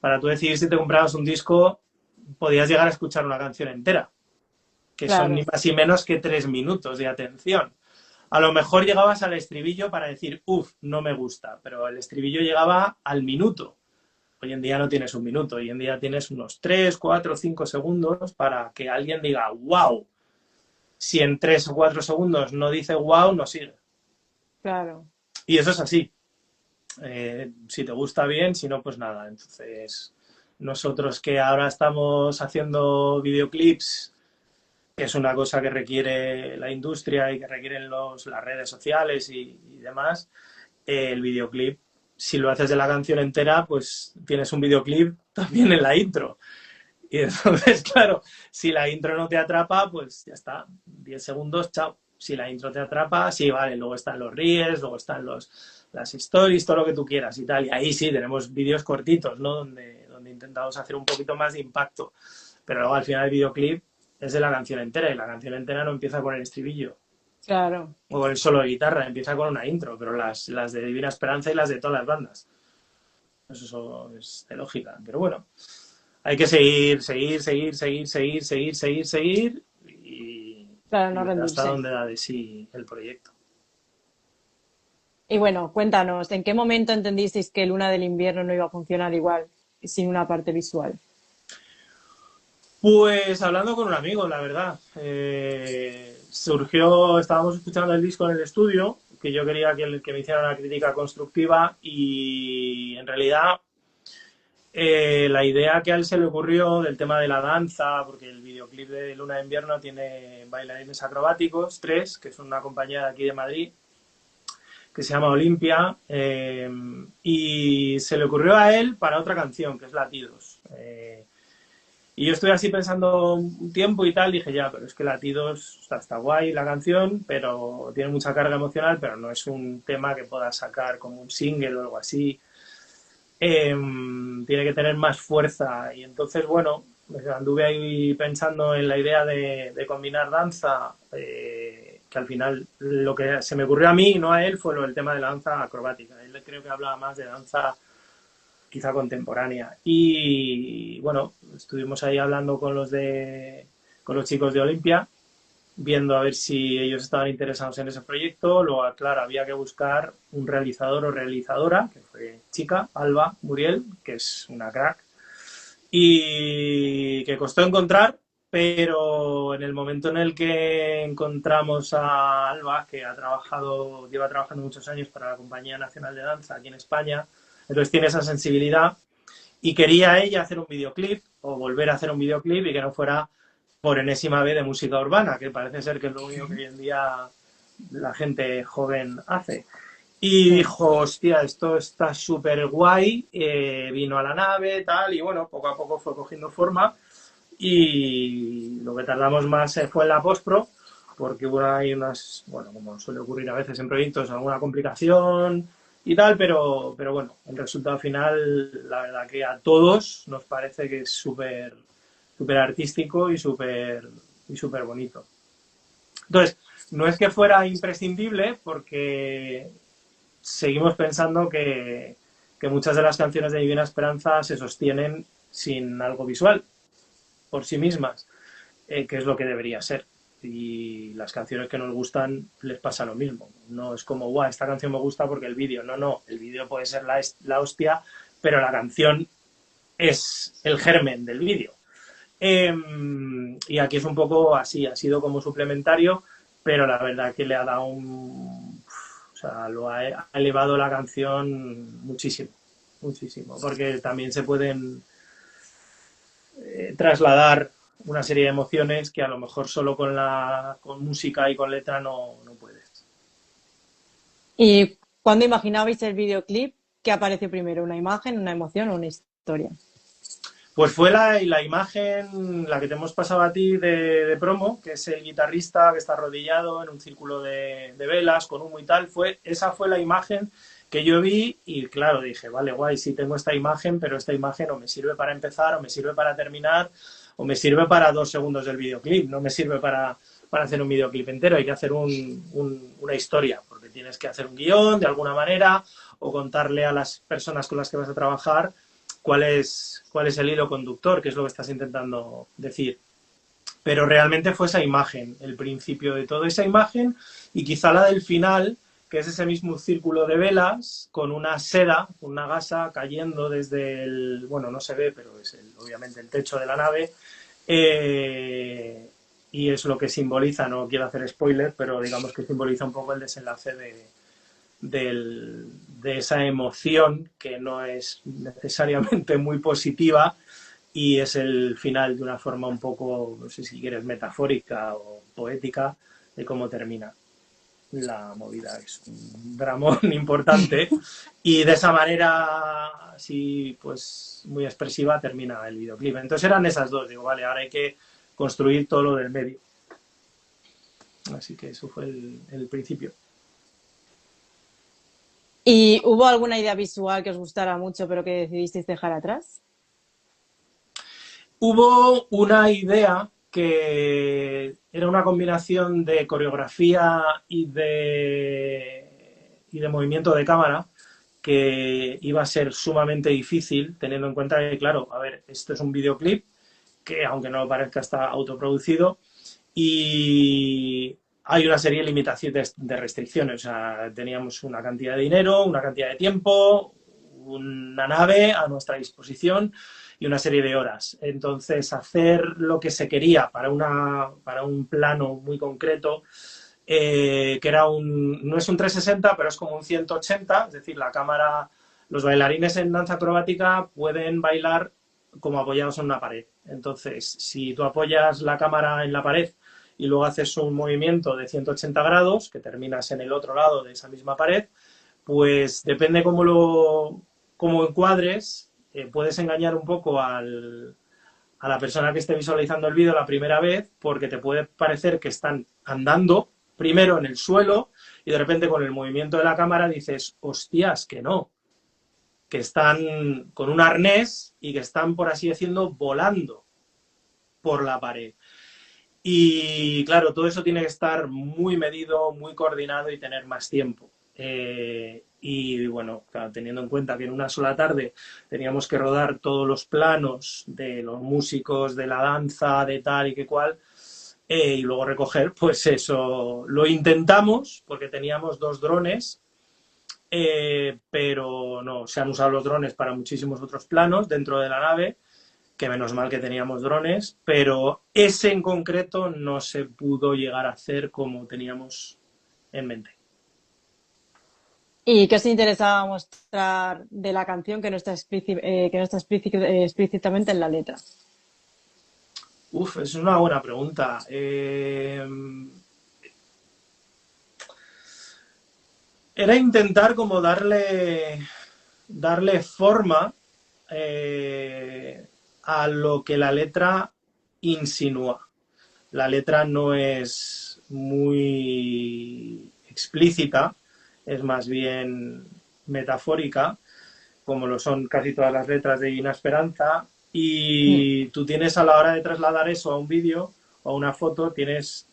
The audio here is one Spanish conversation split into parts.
para tú decidir si te comprabas un disco, podías llegar a escuchar una canción entera, que son ni Claro, más ni menos que 3 minutos de atención. A lo mejor llegabas al estribillo para decir, uff, no me gusta, pero el estribillo llegaba al minuto. Hoy en día no tienes un minuto, hoy en día tienes unos 3, 4, 5 segundos para que alguien diga, wow. Si en 3 o 4 segundos no dice wow, no sigue. claro. Y eso es así. Si te gusta bien, si no, pues nada. Entonces, nosotros que ahora estamos haciendo videoclips, que es una cosa que requiere la industria y que requieren las redes sociales y demás, el videoclip, si lo haces de la canción entera, pues tienes un videoclip también en la intro. Y entonces, claro, si la intro no te atrapa, pues ya está, 10 segundos, chao. Si la intro te atrapa, sí, vale, luego están los reels, luego están las stories, todo lo que tú quieras y tal. Y ahí sí, tenemos vídeos cortitos, ¿no? Donde intentamos hacer un poquito más de impacto. Pero luego al final el videoclip es de la canción entera y la canción entera no empieza con el estribillo Claro. o con el solo de guitarra, empieza con una intro, pero las de Divina Esperanza y las de todas las bandas. Eso es de lógica. Pero bueno, hay que seguir Claro, y no ver hasta rendirse. dónde da de sí el proyecto. Y bueno, cuéntanos, ¿en qué momento entendisteis que Luna del Invierno no iba a funcionar igual sin una parte visual? Pues hablando con un amigo, la verdad, surgió, estábamos escuchando el disco en el estudio, que yo quería que me hiciera una crítica constructiva y en realidad la idea que a él se le ocurrió del tema de la danza, porque el videoclip de Luna de Invierno tiene bailarines acrobáticos, tres, que son una compañía de aquí de Madrid, que se llama Olimpia, y se le ocurrió a él para otra canción, que es Latidos. Y yo estuve así pensando un tiempo y tal, dije ya, pero es que Latidos está guay la canción, pero tiene mucha carga emocional, pero no es un tema que pueda sacar como un single o algo así. Tiene que tener más fuerza. Y entonces, bueno, anduve ahí pensando en la idea de combinar danza, que al final lo que se me ocurrió a mí, no a él, fue el tema de la danza acrobática. Él creo que hablaba más de danza quizá contemporánea. Y bueno, estuvimos ahí hablando con los chicos de Olimpia, viendo a ver si ellos estaban interesados en ese proyecto. Luego, claro, había que buscar un realizador o realizadora, que fue chica, Alba Muriel, que es una crack, y que costó encontrar, pero en el momento en el que encontramos a Alba, que lleva trabajando muchos años para la Compañía Nacional de Danza aquí en España, entonces tiene esa sensibilidad y quería ella hacer un videoclip o volver a hacer un videoclip y que no fuera por enésima vez de música urbana, que parece ser que es lo único que hoy en día la gente joven hace. Y Sí. dijo, hostia, esto está súper guay, vino a la nave, tal, y bueno, poco a poco fue cogiendo forma y lo que tardamos más fue en la postpro, porque hubo ahí unas, bueno, como suele ocurrir a veces en proyectos, alguna complicación y tal, pero bueno, el resultado final, la verdad que a todos nos parece que es súper artístico y súper bonito. Entonces, no es que fuera imprescindible, porque seguimos pensando que muchas de las canciones de Divina Esperanza se sostienen sin algo visual por sí mismas, que es lo que debería ser. Y las canciones que nos gustan les pasa lo mismo. No es como, guau, esta canción me gusta porque el vídeo. No, no, el vídeo puede ser la hostia, pero la canción es el germen del vídeo. Y aquí es un poco así, ha sido como suplementario, pero la verdad que le ha dado un... O sea, ha elevado la canción muchísimo, muchísimo, porque también se pueden trasladar una serie de emociones que a lo mejor solo con música y con letra no puedes. ¿Y cuándo imaginabais el videoclip? ¿Qué apareció primero? ¿Una imagen, una emoción o una historia? Pues fue la imagen, la que te hemos pasado a ti de promo, que es el guitarrista que está arrodillado en un círculo de velas con humo y tal. Esa fue la imagen que yo vi y claro, dije, vale, guay, sí tengo esta imagen, pero esta imagen o me sirve para empezar, o me sirve para terminar, o me sirve para 2 segundos del videoclip, no me sirve para hacer un videoclip entero, hay que hacer una historia, porque tienes que hacer un guión de alguna manera o contarle a las personas con las que vas a trabajar cuál es el hilo conductor, qué es lo que estás intentando decir. Pero realmente fue esa imagen, el principio de toda esa imagen, y quizá la del final, que es ese mismo círculo de velas con una seda, una gasa cayendo desde el, bueno, no se ve, pero es obviamente el techo de la nave, y es lo que simboliza, no quiero hacer spoiler, pero digamos que simboliza un poco el desenlace de esa emoción que no es necesariamente muy positiva, y es el final de una forma un poco, no sé si quieres, metafórica o poética de cómo termina la movida. Es un dramón importante, y de esa manera así pues muy expresiva termina el videoclip. Entonces eran esas dos, digo, vale, ahora hay que construir todo lo del medio. Así que eso fue el principio. ¿Y hubo alguna idea visual que os gustara mucho pero que decidisteis dejar atrás? Hubo una idea que era una combinación de coreografía y de movimiento de cámara, que iba a ser sumamente difícil, teniendo en cuenta que, claro, a ver, esto es un videoclip que, aunque no lo parezca, está autoproducido, y hay una serie de limitaciones, de restricciones. O sea, teníamos una cantidad de dinero, una cantidad de tiempo, una nave a nuestra disposición y una serie de horas. Entonces, hacer lo que se quería para un plano muy concreto, que era no es un 360, pero es como un 180, es decir, la cámara, los bailarines en danza acrobática pueden bailar como apoyados en una pared. Entonces, si tú apoyas la cámara en la pared y luego haces un movimiento de 180 grados, que terminas en el otro lado de esa misma pared, pues depende cómo encuadres, puedes engañar un poco a la persona que esté visualizando el vídeo la primera vez, porque te puede parecer que están andando primero en el suelo y de repente con el movimiento de la cámara dices, hostias, que no, que están con un arnés y que están, por así decirlo, volando por la pared. Y claro, todo eso tiene que estar muy medido, muy coordinado y tener más tiempo. Y bueno, claro, teniendo en cuenta que en una sola tarde teníamos que rodar todos los planos de los músicos, de la danza, de tal y que cual, y luego recoger, pues eso lo intentamos porque teníamos 2 drones, pero no, se han usado los drones para muchísimos otros planos dentro de la nave, que menos mal que teníamos drones, pero ese en concreto no se pudo llegar a hacer como teníamos en mente. ¿Y qué os interesaba mostrar de la canción que no está, que no está explícitamente en la letra? Uf, es una buena pregunta. Era intentar como darle forma, a lo que la letra insinúa. La letra no es muy explícita, es más bien metafórica, como lo son casi todas las letras de Divina Esperanza, Mm. y tú tienes, a la hora de trasladar eso a un vídeo o a una foto, tienes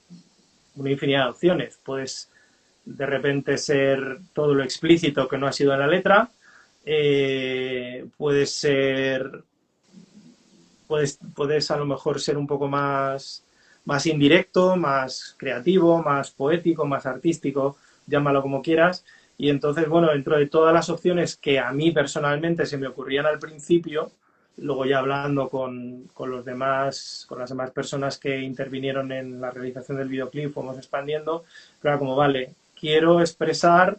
una infinidad de opciones. Puedes de repente ser todo lo explícito que no ha sido en la letra, puedes a lo mejor ser un poco más indirecto, más creativo, más poético, más artístico, llámalo como quieras. Y entonces, bueno, dentro de todas las opciones que a mí personalmente se me ocurrían al principio, luego ya hablando con las demás personas que intervinieron en la realización del videoclip, fuimos expandiendo, pero era como, vale, quiero expresar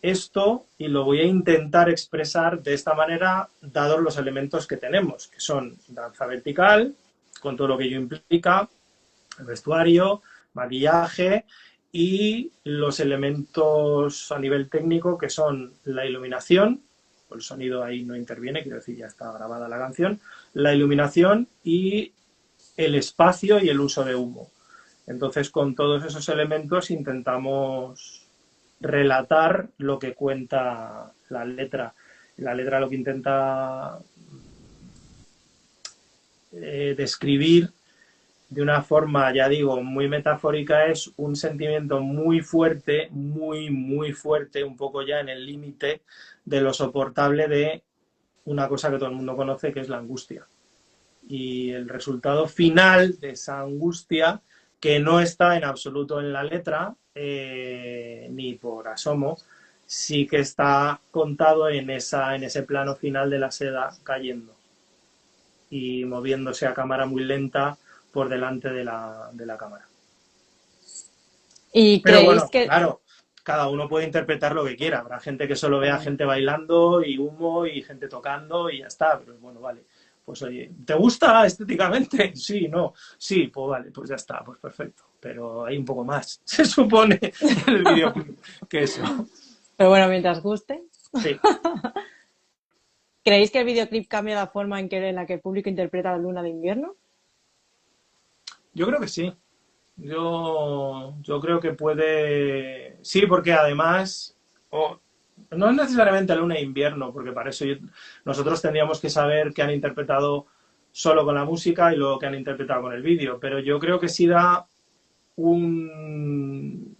esto y lo voy a intentar expresar de esta manera, dados los elementos que tenemos, que son danza vertical, con todo lo que ello implica, el vestuario, maquillaje y los elementos a nivel técnico, que son la iluminación, el sonido ahí no interviene, quiero decir, ya está grabada la canción, la iluminación y el espacio y el uso de humo. Entonces, con todos esos elementos intentamos relatar lo que cuenta la letra. La letra lo que intenta describir de una forma, ya digo, muy metafórica, es un sentimiento muy fuerte, muy, muy fuerte, un poco ya en el límite de lo soportable, de una cosa que todo el mundo conoce, que es la angustia. Y el resultado final de esa angustia, que no está en absoluto en la letra, ni por asomo, sí que está contado en ese plano final de la seda cayendo y moviéndose a cámara muy lenta por delante de la cámara. ¿Y Pero creéis bueno, que, claro, cada uno puede interpretar lo que quiera. Habrá gente que solo vea gente bailando y humo y gente tocando y ya está. Pero bueno, vale. Pues oye, ¿te gusta estéticamente? Sí, no. Sí, pues vale, pues ya está, pues perfecto. Pero hay un poco más, se supone, en el videoclip que eso. pero bueno, mientras guste, Sí, ¿creéis que el videoclip cambia la forma en la que el público interpreta la luna de invierno? yo creo que sí. Yo creo que puede. Sí, porque además. No es necesariamente luna de invierno, porque para eso nosotros tendríamos que saber qué han interpretado solo con la música y luego qué han interpretado con el vídeo. Pero yo creo que sí da un,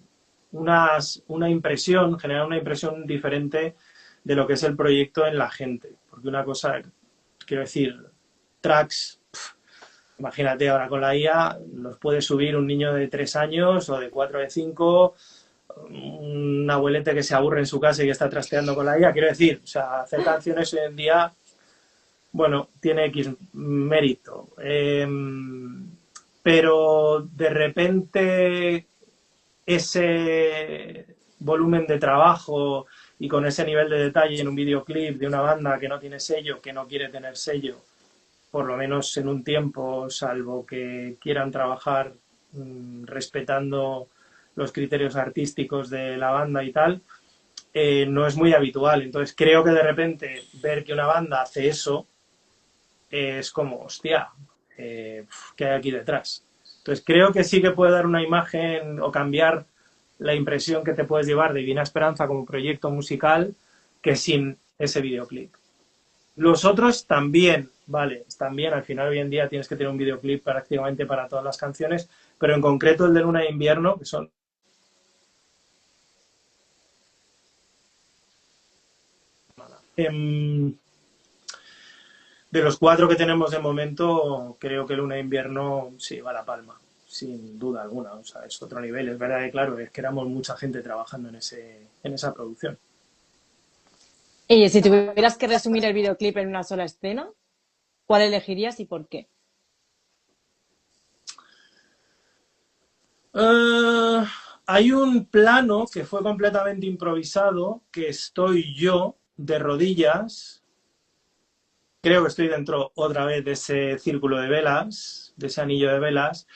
una impresión, genera una impresión diferente de lo que es el proyecto en la gente. Porque una cosa, quiero decir, tracks. Imagínate ahora con la IA, los puede subir un niño de 3 años o de 4 o de 5, un abuelete que se aburre en su casa y que está trasteando con la IA. Quiero decir, o sea, hacer canciones hoy en día, bueno, tiene X mérito. Pero de repente ese volumen de trabajo y con ese nivel de detalle en un videoclip de una banda que no tiene sello, que no quiere tener sello, por lo menos en un tiempo, salvo que quieran trabajar respetando los criterios artísticos de la banda y tal, no es muy habitual. Entonces creo que de repente ver que una banda hace eso es como, hostia, ¿qué hay aquí detrás? Entonces creo que sí que puede dar una imagen o cambiar la impresión que te puedes llevar de Divina Esperanza como proyecto musical que sin ese videoclip. Los otros también, vale, también al final hoy en día tienes que tener un videoclip prácticamente para todas las canciones, pero en concreto el de Luna de Invierno, que son de los 4 que tenemos de momento, creo que Luna de Invierno sí va a la palma, sin duda alguna. O sea, es otro nivel. Es verdad que, claro, es que éramos mucha gente trabajando en esa producción. Y si tuvieras que resumir el videoclip en una sola escena, ¿cuál elegirías y por qué? Uh, hay un plano que fue completamente improvisado, que estoy yo de rodillas. Creo que estoy dentro otra vez de ese círculo de velas, de ese anillo de velas.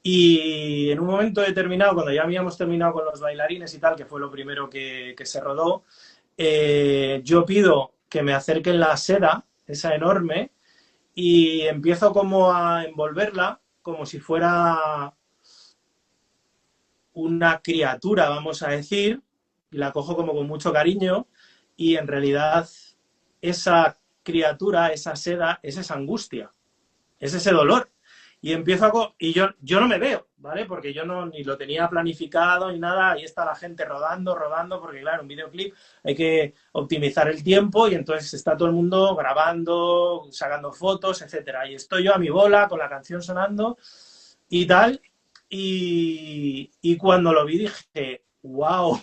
Y en un momento determinado, cuando ya habíamos terminado con los bailarines y tal, que fue lo primero que se rodó, yo pido que me acerquen la seda, esa enorme, y empiezo como a envolverla como si fuera una criatura, vamos a decir, y la cojo como con mucho cariño, y en realidad esa criatura, esa seda, es esa angustia, es ese dolor. Y empiezo y yo no me veo, ¿vale? Porque yo no ni lo tenía planificado ni nada, ahí está la gente rodando, rodando, porque claro, un videoclip hay que optimizar el tiempo y entonces está todo el mundo grabando, sacando fotos, etcétera. Y estoy yo a mi bola con la canción sonando y tal, y cuando lo vi dije, wow,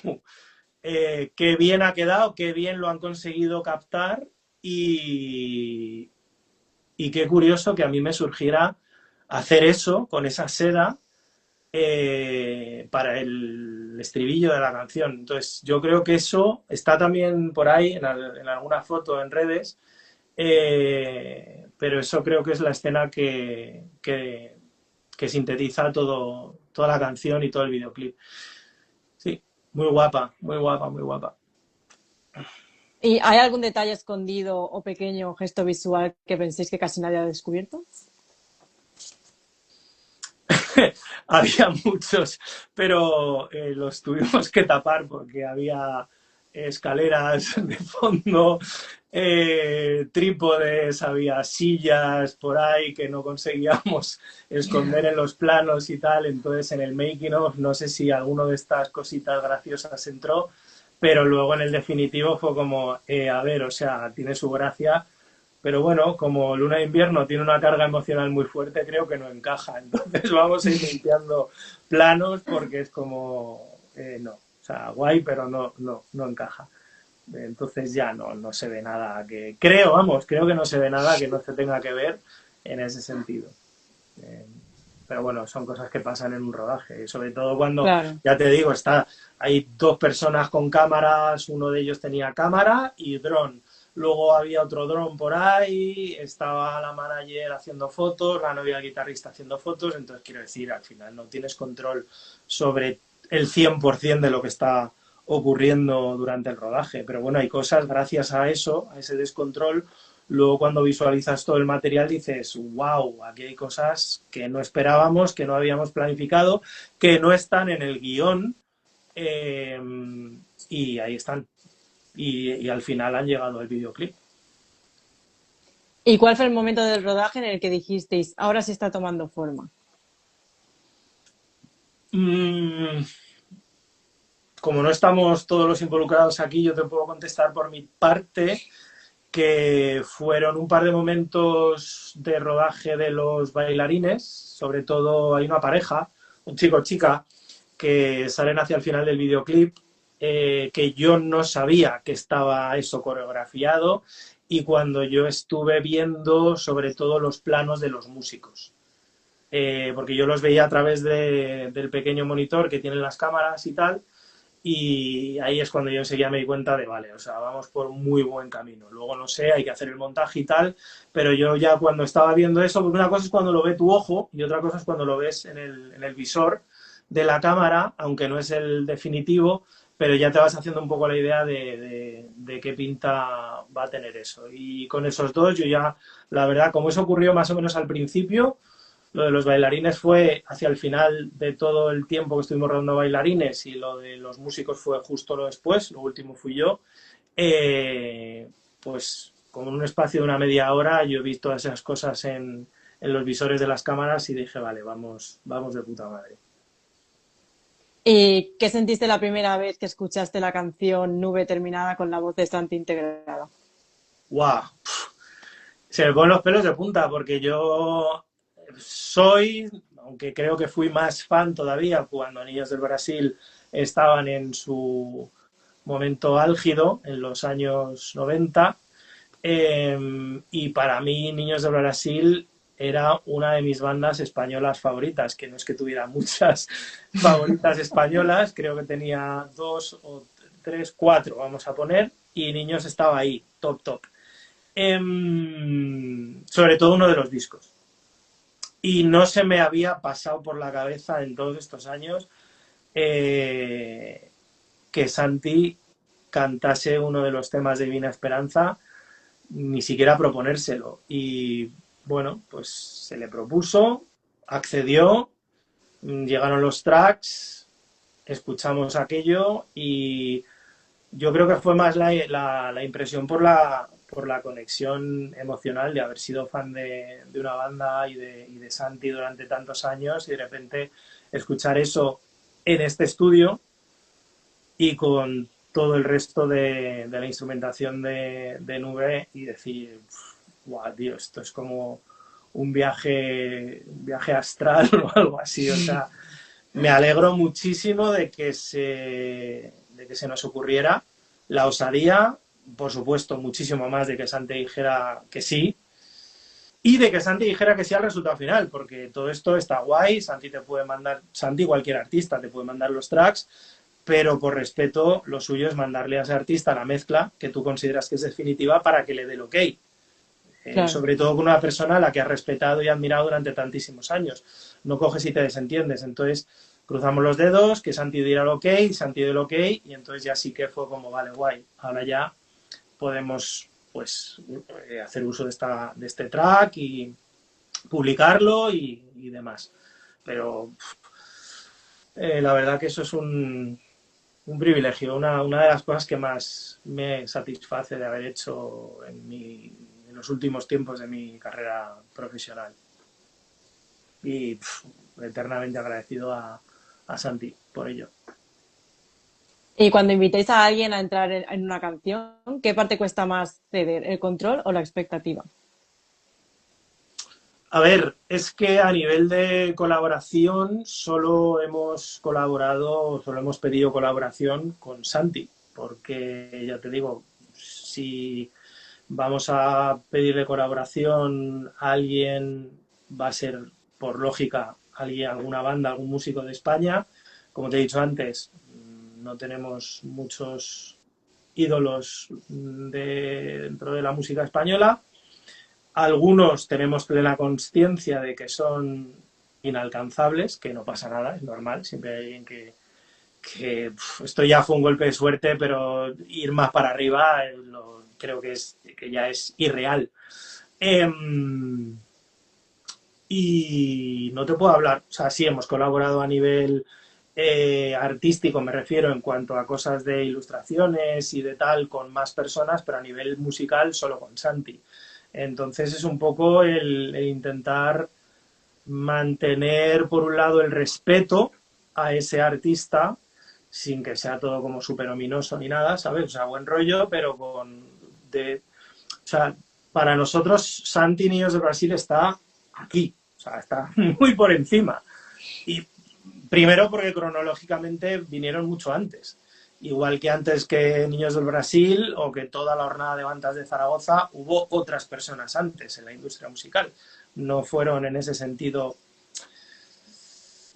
qué bien ha quedado, qué bien lo han conseguido captar y qué curioso que a mí me surgiera hacer eso con esa seda para el estribillo de la canción. Entonces, yo creo que eso está también por ahí en alguna foto en redes, pero eso creo que es la escena que sintetiza toda la canción y todo el videoclip. Sí, muy guapa, muy guapa, muy guapa. ¿Y hay algún detalle escondido o pequeño gesto visual que penséis que casi nadie ha descubierto? Había muchos, pero los tuvimos que tapar porque había escaleras de fondo, trípodes, había sillas por ahí que no conseguíamos esconder en los planos y tal. Entonces en el making of no sé si alguno de estas cositas graciosas entró, pero luego en el definitivo fue como, a ver, o sea, tiene su gracia, pero bueno, como Luna de Invierno tiene una carga emocional muy fuerte, creo que no encaja. Entonces vamos a ir limpiando planos porque es como, no, o sea, guay, pero no encaja. Entonces ya no se ve nada que, creo, vamos, creo que no se ve nada que no se tenga que ver en ese sentido. Eh, pero bueno, son cosas que pasan en un rodaje, sobre todo cuando, Claro. ya te digo, hay dos personas con cámaras, uno de ellos tenía cámara y dron. Luego había otro dron por ahí, estaba la manager haciendo fotos, la novia del guitarrista haciendo fotos, entonces quiero decir, al final no tienes control sobre el 100% de lo que está ocurriendo durante el rodaje. Pero bueno, hay cosas, gracias a eso, a ese descontrol, luego cuando visualizas todo el material dices, wow, aquí hay cosas que no esperábamos, que no habíamos planificado, que no están en el guión eh, y ahí están. Y al final han llegado al videoclip. ¿Y cuál fue el momento del rodaje en el que dijisteis, ahora sí está tomando forma? Mm, como no estamos todos los involucrados aquí, yo te puedo contestar por mi parte que fueron un par de momentos de rodaje de los bailarines, sobre todo hay una pareja, un chico-chica, que salen hacia el final del videoclip, que yo no sabía que estaba eso coreografiado y cuando yo estuve viendo sobre todo los planos de los músicos. Porque yo los veía a través del pequeño monitor que tienen las cámaras y tal, y ahí es cuando yo enseguida me di cuenta de, vale, o sea, vamos por muy buen camino. Luego, no sé, hay que hacer el montaje y tal, pero yo ya cuando estaba viendo eso, porque una cosa es cuando lo ve tu ojo y otra cosa es cuando lo ves en el visor de la cámara, aunque no es el definitivo, pero ya te vas haciendo un poco la idea de qué pinta va a tener eso. Y con esos dos, yo ya, la verdad, como eso ocurrió más o menos al principio, lo de los bailarines fue hacia el final de todo el tiempo que estuvimos rodando bailarines y lo de los músicos fue justo lo después, lo último fui yo. Eh, pues con un espacio de una media hora yo vi todas esas cosas en los visores de las cámaras y dije, vale, vamos de puta madre. ¿Y qué sentiste la primera vez que escuchaste la canción Nube terminada con la voz de Santi integrada? ¡Guau! Se me ponen los pelos de punta porque yo soy, aunque creo que fui más fan todavía cuando Niños del Brasil estaban en su momento álgido en los años 90. Y para mí, Niños de Brasil era una de mis bandas españolas favoritas, que no es que tuviera muchas favoritas españolas, creo que tenía dos o tres, cuatro, vamos a poner, y Niños estaba ahí, top, top. Sobre todo uno de los discos. Y no se me había pasado por la cabeza en todos estos años eh, que Santi cantase uno de los temas de Divina Esperanza, ni siquiera proponérselo. Y bueno, pues se le propuso, accedió, llegaron los tracks, escuchamos aquello y yo creo que fue más la impresión por la conexión emocional de haber sido fan de una banda y de Santi durante tantos años y de repente escuchar eso en este estudio y con todo el resto de la instrumentación de Nube y decir, wow, tío, esto es como un viaje astral o algo así. O sea, me alegro muchísimo de que se nos ocurriera la osadía, por supuesto, muchísimo más de que Santi dijera que sí, y de que Santi dijera que sí al resultado final, porque todo esto está guay, Santi te puede mandar, Santi cualquier artista te puede mandar los tracks, pero por respeto lo suyo es mandarle a ese artista la mezcla que tú consideras que es definitiva para que le dé el ok. Claro. Sobre todo con una persona a la que has respetado y admirado durante tantísimos años. No coges y te desentiendes. Entonces cruzamos los dedos, que Santi diera el ok, Santi dio el ok, y entonces ya sí que fue como, vale, guay, ahora ya podemos pues hacer uso de este track y publicarlo y demás. Pero la verdad que eso es un privilegio, una de las cosas que más me satisface de haber hecho en los últimos tiempos de mi carrera profesional. Y eternamente agradecido a Santi por ello. Y cuando invitáis a alguien a entrar en una canción, ¿qué parte cuesta más ceder, el control o la expectativa? A ver, es que a nivel de colaboración solo hemos colaborado, solo hemos pedido colaboración con Santi, porque ya te digo, si vamos a pedirle colaboración a alguien, va a ser por lógica alguien, alguna banda, algún músico de España. Como te he dicho antes, no tenemos muchos ídolos dentro de la música española. Algunos tenemos plena conciencia de que son inalcanzables, que no pasa nada, es normal, siempre hay alguien esto ya fue un golpe de suerte, pero ir más para arriba creo que ya es irreal. Eh, y no te puedo hablar, o sea, sí hemos colaborado a nivel artístico, me refiero en cuanto a cosas de ilustraciones y de tal, con más personas, pero a nivel musical solo con Santi. Entonces es un poco el intentar mantener, por un lado, el respeto a ese artista, sin que sea todo como súper ominoso ni nada, ¿sabes? O sea, buen rollo, pero o sea, para nosotros, Santi Niños de Brasil está aquí, o sea, está muy por encima. Y primero porque cronológicamente vinieron mucho antes. Igual que antes que Niños del Brasil o que toda la jornada de bandas de Zaragoza, hubo otras personas antes en la industria musical. No fueron en ese sentido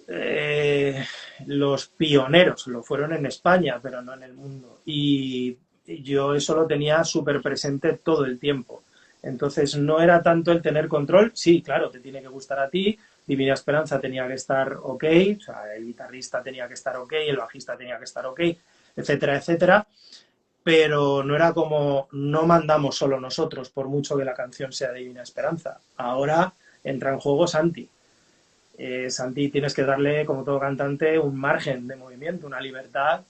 eh, los pioneros, lo fueron en España, pero no en el mundo. Y yo eso lo tenía súper presente todo el tiempo. Entonces no era tanto el tener control, sí, claro, te tiene que gustar a ti, Divina Esperanza tenía que estar ok, o sea, el guitarrista tenía que estar ok, el bajista tenía que estar ok, etcétera, etcétera, pero no era como, no mandamos solo nosotros, por mucho que la canción sea Divina Esperanza. Ahora entra en juego Santi. Santi, tienes que darle, como todo cantante, un margen de movimiento, una libertad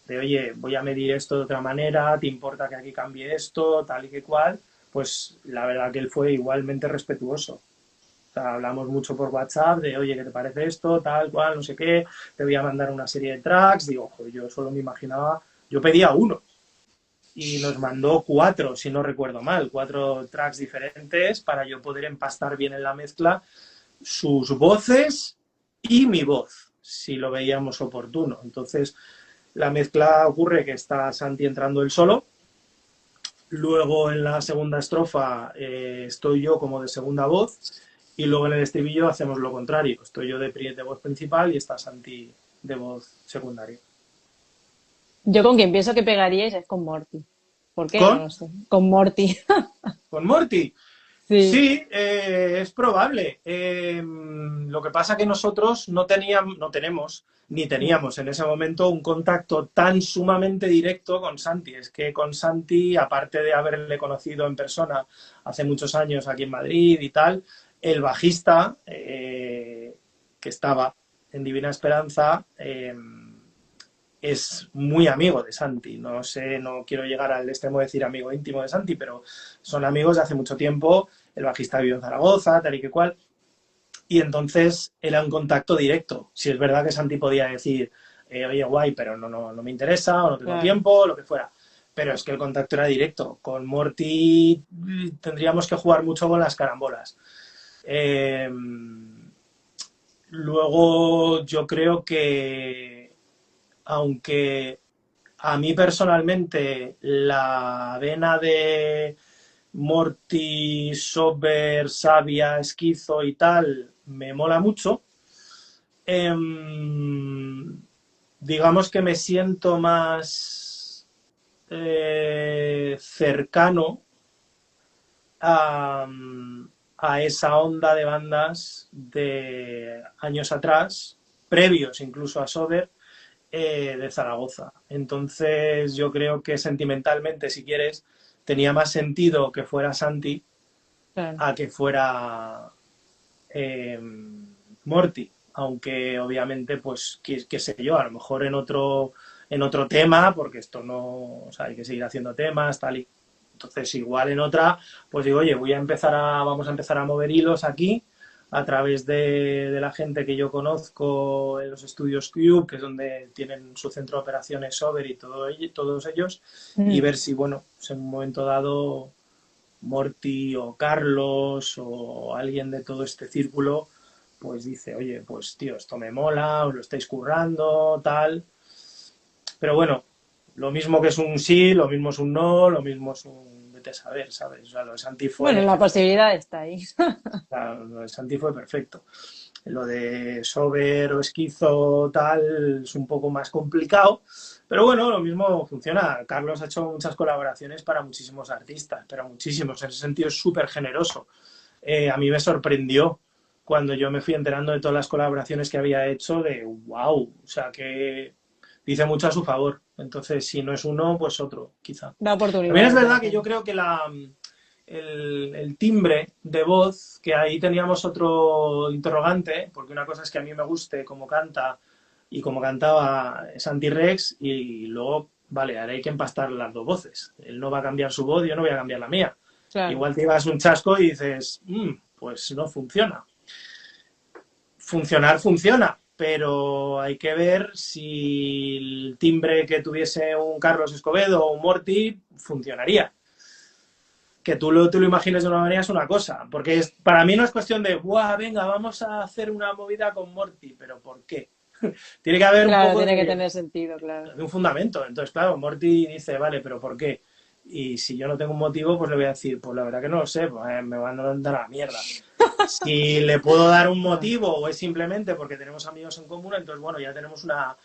de, oye, voy a medir esto de otra manera, ¿te importa que aquí cambie esto, tal y que cual? Pues la verdad que él fue igualmente respetuoso. O sea, hablamos mucho por WhatsApp de, oye, ¿qué te parece esto? Tal cual, no sé qué, te voy a mandar una serie de tracks. Digo, ojo, yo solo me imaginaba, yo pedía uno y nos mandó cuatro, si no recuerdo mal, cuatro tracks diferentes para yo poder empastar bien en la mezcla sus voces y mi voz, si lo veíamos oportuno. Entonces, la mezcla ocurre que está Santi entrando el solo, luego en la segunda estrofa estoy yo como de segunda voz y luego en el estribillo hacemos lo contrario, estoy yo de voz principal y está Santi de voz secundaria. Yo con quien pienso que pegaríais es con Morty. ¿Por qué? No ¿Con? lo sé. Con Morty. ¿Con Morty? Sí. Sí, es probable. Lo que pasa que nosotros no teníamos, no tenemos, ni teníamos en ese momento un contacto tan sumamente directo con Santi. Es que con Santi, aparte de haberle conocido en persona hace muchos años aquí en Madrid y tal, el bajista que estaba en Divina Esperanza es muy amigo de Santi. No sé, no quiero llegar al extremo de decir amigo íntimo de Santi, pero son amigos de hace mucho tiempo. El bajista vivió en Zaragoza, tal y que cual. Y entonces era un contacto directo. Si es verdad que Santi podía decir, oye, guay, pero no me interesa, o no tengo Claro. tiempo, o lo que fuera. Pero es que el contacto era directo. Con Morty tendríamos que jugar mucho con las carambolas. Eh, luego yo creo que, aunque a mí personalmente la vena de Morty, Sober, Sabia, Esquizo y tal me mola mucho. Digamos que me siento más cercano a, a esa onda de bandas de años atrás, previos incluso a Sober, de Zaragoza. Entonces yo creo que sentimentalmente, si quieres, tenía más sentido que fuera Santi Claro. a que fuera eh, Morty. Aunque obviamente, pues, qué sé yo, a lo mejor en otro tema, porque esto no, o sea, hay que seguir haciendo temas, tal y. Entonces, igual en otra, pues digo, oye, vamos a empezar a mover hilos aquí, a través de la gente que yo conozco en los estudios Cube, que es donde tienen su centro de operaciones Sober y todos ellos, y Mm. ver si, bueno, pues en un momento dado Morty o Carlos o alguien de todo este círculo, pues dice, oye, pues tío, esto me mola, os lo estáis currando, tal. Pero bueno, lo mismo que es un sí, lo mismo es un no, lo mismo es un vete a saber, ¿sabes? O sea, lo de Santi Bueno, fue, la posibilidad está ahí. lo de Santi fue perfecto. Lo de Sober o Esquizo, tal, es un poco más complicado. Pero bueno, lo mismo funciona. Carlos ha hecho muchas colaboraciones para muchísimos artistas, pero muchísimos. En ese sentido es súper generoso. A mí me sorprendió cuando yo me fui enterando de todas las colaboraciones que había hecho, de wow, o sea que dice mucho a su favor. Entonces, si no es uno, pues otro, quizá. Da También es oportunidades a la verdad que yo gente. creo que el timbre de voz, que ahí teníamos otro interrogante, porque una cosa es que a mí me guste cómo canta y cómo cantaba Santi Rex, y luego, vale, ahora hay que empastar las dos voces. Él no va a cambiar su voz, yo no voy a cambiar la mía. Claro, Igual te llevas un chasco y dices, pues no funciona. Funcionar funciona, pero hay que ver si el timbre que tuviese un Carlos Escobedo o un Morty funcionaría. Que tú lo imagines de una manera es una cosa, porque para mí no es cuestión de, ¡buah, venga, vamos a hacer una movida con Morty! ¿Pero por qué? Tiene que haber un claro, poco tiene que tener sentido, claro. de un fundamento. Entonces, claro, Morty dice, vale, pero ¿por qué? Y si yo no tengo un motivo, pues le voy a decir, pues la verdad que no lo sé, pues, me van a dar a la mierda. Si le puedo dar un Claro. motivo o es simplemente porque tenemos amigos en común, entonces, bueno, ya tenemos una,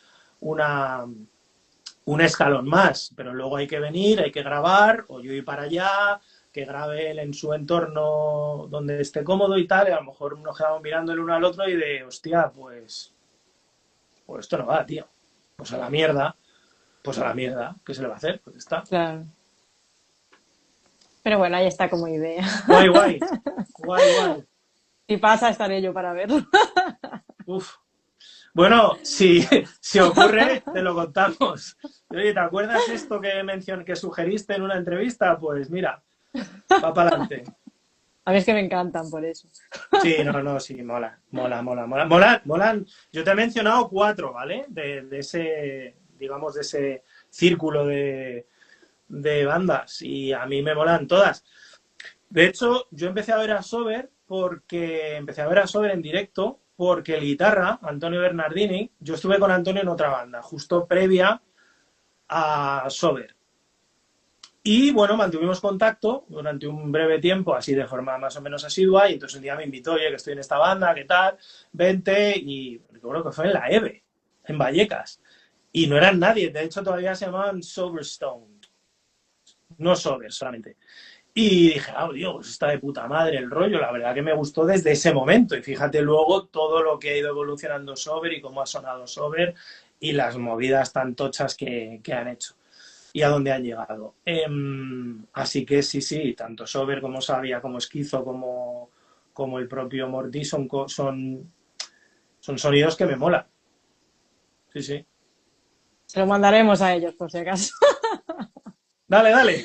un escalón más, pero luego hay que venir, hay que grabar, o yo ir para allá, que grabe él en su entorno donde esté cómodo y tal, y a lo mejor nos quedamos mirando el uno al otro y de, hostia, pues esto no va, tío. Pues a la mierda, ¿qué se le va a hacer? Pues está. Claro. Pero bueno, ahí está como idea. Guay, guay, guay, guay. Si pasa, estaré yo para verlo. Uf. Bueno, si ocurre, te lo contamos. Oye, ¿te acuerdas esto que sugeriste en una entrevista? Pues mira, va para adelante. A mí es que me encantan por eso. Sí, no, no, sí, mola, mola, mola, mola. Molan, molan. Yo te he mencionado cuatro, ¿vale? De ese, digamos, de ese círculo de bandas y a mí me molan todas. De hecho, yo empecé a ver a Sober porque empecé a ver a Sober en directo porque el guitarra, Antonio Bernardini, yo estuve con Antonio en otra banda, justo previa a Sober. Y bueno, mantuvimos contacto durante un breve tiempo, así de forma más o menos asidua, y entonces un día me invitó, oye, que estoy en esta banda, ¿qué tal? Vente, y recuerdo que fue en la EVE, en Vallecas. Y no eran nadie, de hecho todavía se llamaban Soberstone, no Sober solamente. Y dije, ah, Dios, pues está de puta madre el rollo. La verdad que me gustó desde ese momento. Y fíjate luego todo lo que ha ido evolucionando Sober y cómo ha sonado Sober y las movidas tan tochas que han hecho y a dónde han llegado. Así que sí, sí, tanto Sober como Sabia, como Esquizo, como el propio Morty son sonidos que me molan. Sí, sí. Se lo mandaremos a ellos, por si acaso. Dale, dale.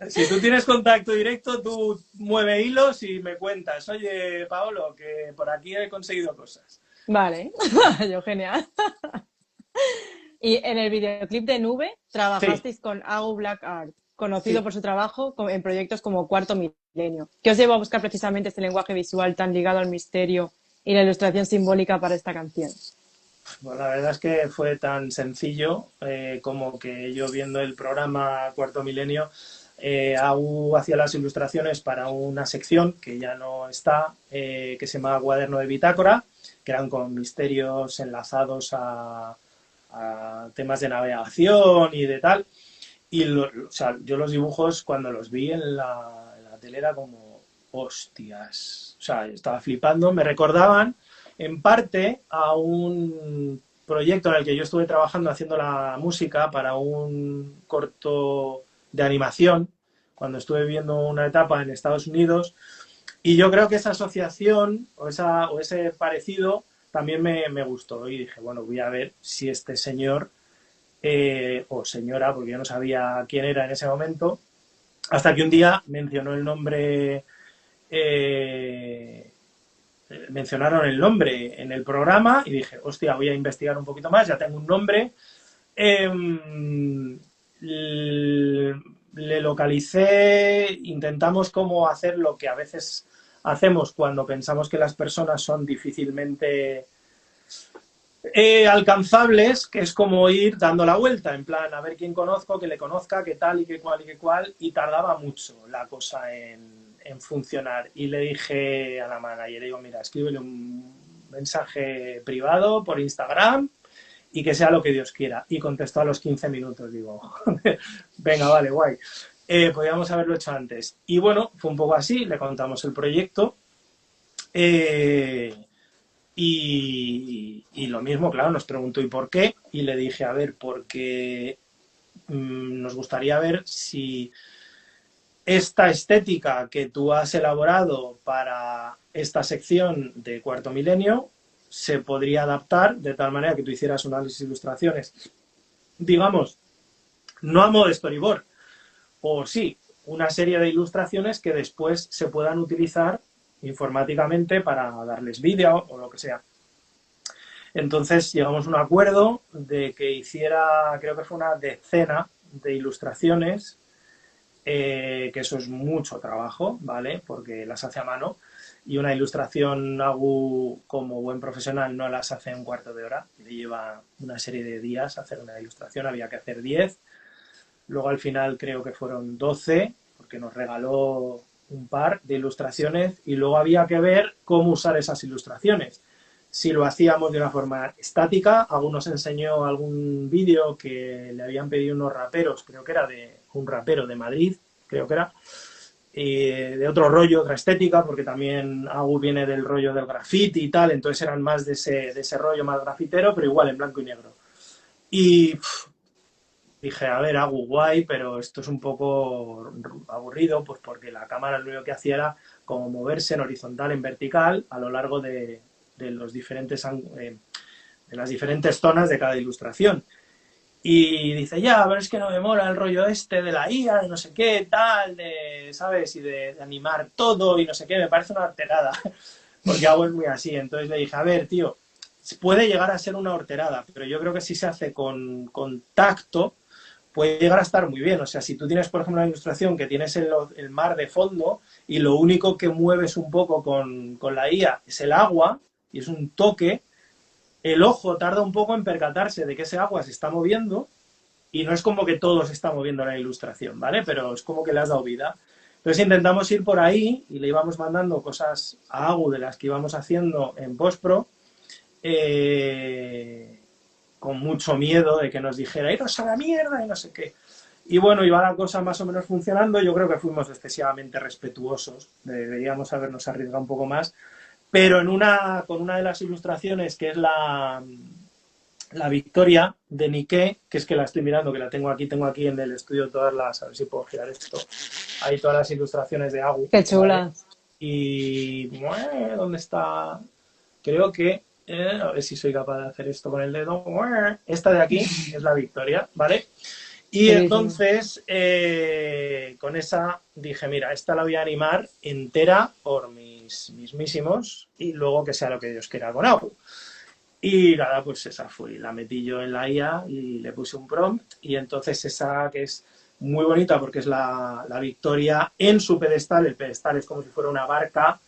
Si tú tienes contacto directo, tú mueve hilos y me cuentas, oye, Paolo, que por aquí he conseguido cosas. Vale, yo genial. Y en el videoclip de Nube Sí, trabajasteis con Agu Black Art, conocido sí. por su trabajo en proyectos como Cuarto Milenio. ¿Qué os llevó a buscar precisamente este lenguaje visual tan ligado al misterio y la ilustración simbólica para esta canción? Pues la verdad es que fue tan sencillo como que yo viendo el programa Cuarto Milenio, AU hacía las ilustraciones para una sección que ya no está, que se llama Cuaderno de Bitácora, que eran con misterios enlazados a temas de navegación y de tal. Y o sea, yo los dibujos cuando los vi en la tele era como, hostias. O sea, estaba flipando. Me recordaban en parte a un proyecto en el que yo estuve trabajando haciendo la música para un corto de animación cuando estuve viviendo una etapa en Estados Unidos. Y yo creo que esa asociación o ese parecido también me gustó. Y dije, bueno, voy a ver si este señor o señora, porque yo no sabía quién era en ese momento, hasta que un día mencionó el nombre mencionaron el nombre en el programa y dije, hostia, voy a investigar un poquito más, ya tengo un nombre. Le localicé, intentamos como hacer lo que a veces hacemos cuando pensamos que las personas son difícilmente alcanzables, que es como ir dando la vuelta, en plan, a ver quién conozco, que le conozca, qué tal y qué cual, y tardaba mucho la cosa en funcionar. Y le dije a la manager, digo, mira, escríbele un mensaje privado por Instagram y que sea lo que Dios quiera. Y contestó a los 15 minutos, digo, venga, vale, guay. Podríamos haberlo hecho antes. Y bueno, fue un poco así, le contamos el proyecto. Y lo mismo, claro, nos preguntó ¿y por qué? Y le dije, a ver, porque nos gustaría ver si esta estética que tú has elaborado para esta sección de Cuarto Milenio se podría adaptar de tal manera que tú hicieras unas ilustraciones, digamos, no a modo de storyboard, o sí, una serie de ilustraciones que después se puedan utilizar informáticamente para darles vídeo o lo que sea. Entonces llegamos a un acuerdo de que hiciera, creo que fue una decena de ilustraciones, que eso es mucho trabajo, ¿vale? Porque las hace a mano y una ilustración Agu como buen profesional no las hace en un cuarto de hora, le lleva una serie de días hacer una ilustración, había que hacer 10, luego al final creo que fueron 12, porque nos regaló un par de ilustraciones y luego había que ver cómo usar esas ilustraciones. Si lo hacíamos de una forma estática, Agu nos enseñó algún vídeo que le habían pedido unos raperos, creo que era de un rapero de Madrid, creo que era, de otro rollo, otra estética, porque también Agu viene del rollo del graffiti y tal, entonces eran más de ese rollo más grafitero, pero igual en blanco y negro. Y dije, a ver, Agu, guay, pero esto es un poco aburrido, pues porque la cámara lo único que hacía era como moverse en horizontal, en vertical, a lo largo de los diferentes de las diferentes zonas de cada ilustración. Y dice, ya, pero es que no me mola el rollo este de la IA, de no sé qué, tal, de, ¿sabes? Y de animar todo y no sé qué, me parece una horterada, porque Agu es muy así. Entonces le dije, a ver, tío, puede llegar a ser una horterada, pero yo creo que si se hace con tacto, puede llegar a estar muy bien. O sea, si tú tienes, por ejemplo, una ilustración que tienes el mar de fondo y lo único que mueves un poco con la IA es el agua y es un toque, el ojo tarda un poco en percatarse de que ese agua se está moviendo y no es como que todo se está moviendo en la ilustración, ¿vale? Pero es como que le has dado vida. Entonces intentamos ir por ahí y le íbamos mandando cosas a Agu de las que íbamos haciendo en postpro, con mucho miedo de que nos dijera iros a la mierda y no sé qué. Y bueno, iba la cosa más o menos funcionando. Yo creo que fuimos excesivamente respetuosos. Deberíamos habernos arriesgado un poco más. Pero con una de las ilustraciones, que es la Victoria de Niké, que es que la estoy mirando, que la tengo aquí en el estudio todas las, a ver si puedo girar esto, hay todas las ilustraciones de Agu. Qué chula. ¿Vale? Y ¿dónde está? Creo que, a ver si soy capaz de hacer esto con el dedo. Esta de aquí es la Victoria, ¿vale? Y entonces, con esa dije, mira, esta la voy a animar entera por mis mismísimos y luego que sea lo que Dios quiera con Agu. Y nada, pues esa fue, la metí yo en la IA y le puse un prompt y entonces esa que es muy bonita porque es la Victoria en su pedestal, el pedestal es como si fuera una barca,